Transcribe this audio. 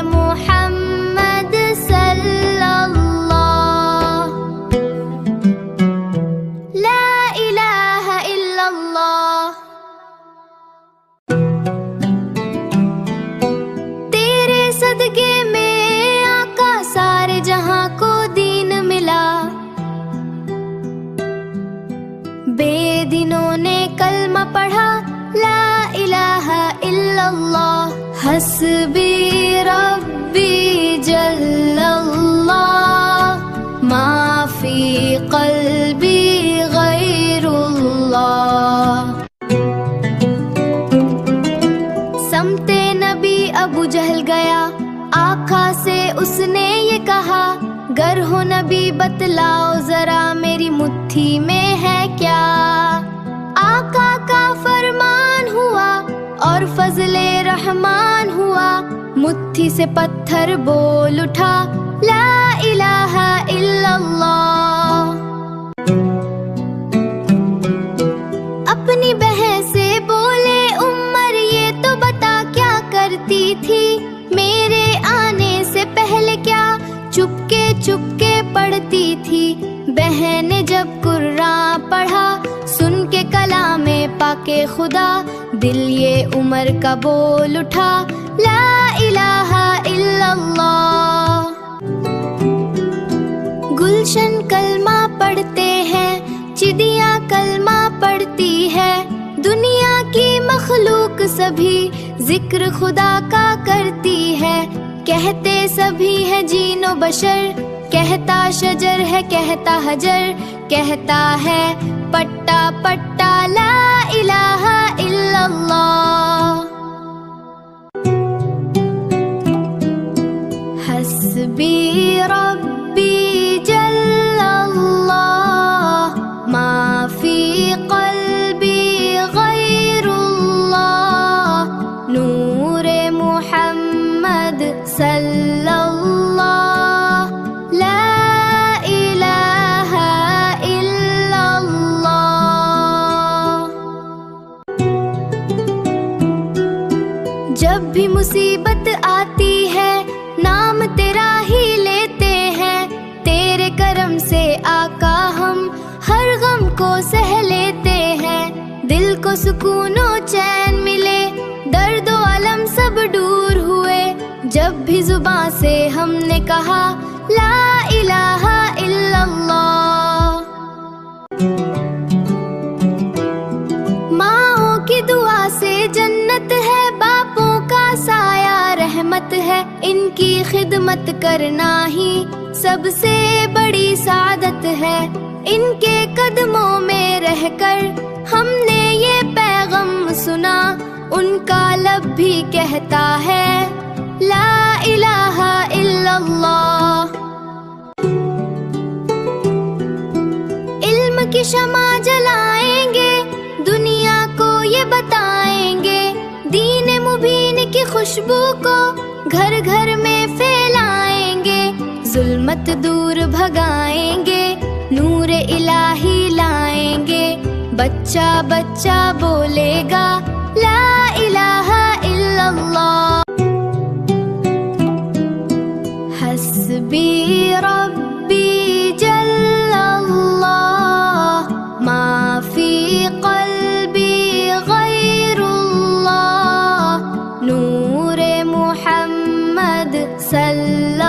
محمد صلی اللہ، لا الہ الا اللہ۔ تیرے صدقے میں آقا سارے جہاں کو دین ملا، بے دینوں نے کلمہ پڑھا لا الہ الا اللہ۔ حسبی ربی جل اللہ، ما فی قلبی غیر اللہ۔ سمت نبی ابو جہل گیا، آقا سے اس نے یہ کہا، گر ہو نبی بتلاؤ ذرا میری مٹھی میں ہے کیا۔ آقا کا فرمان ہوا اور فضل رحمان ہوا، مٹھی سے پتھر بول اٹھا لا الہ الا اللہ۔ اپنی بہن سے بولے عمر یہ تو بتا کیا کرتی تھی، میرے آنے سے پہلے کیا چپکے پڑھتی تھی۔ بہن نے جب قرآن پڑھا سن کے کلام پاک خدا، دل یہ عمر کا بول اٹھا لا الہ الا اللہ۔ گلشن کلمہ پڑھتے ہیں، چڑیاں کلمہ پڑھتی ہے، دنیا کی مخلوق سبھی ذکر خدا کا کرتی ہے۔ کہتے سبھی ہے جین و بشر، کہتا شجر ہے کہتا حجر، کہتا ہے پٹا پٹا لا الہ الا اللہ۔ حسبی ربی جل اللہ، ما فی قلبی غیر اللہ، نور محمد صلی اللہ، لا الہ الا اللہ۔ جب بھی مصیبت آتی ہے نام تیرا ہی لیتے ہیں، تیرے کرم سے آقا ہم ہر غم کو سہ لیتے ہیں۔ دل کو سکون و چین ملے، درد و علم سب دور ہوئے، جب بھی زباں سے ہم نے کہا لا الہ الا اللہ۔ ماؤں کی دعا سے جنت ہے، باپوں کا سایہ رحمت ہے، ان کی خدمت کرنا ہی سب سے بڑی سعادت ہے۔ ان کے قدموں میں رہ کر ہم نے یہ پیغام سنا، ان کا لب بھی کہتا ہے لا الہ الا اللہ۔ علم کی شمع جلائیں گے، دنیا کو یہ بتائیں گے، دین مبین کی خوشبو کو گھر گھر میں پھیلائیں گے، ظلمت دور بھگائیں گے، نور الہی لائیں گے، بچہ بچہ بولے گا لا الہ الا اللہ۔ حسبی ربی جل اللہ، ما فی قلبی غیر اللہ، نور محمد صلی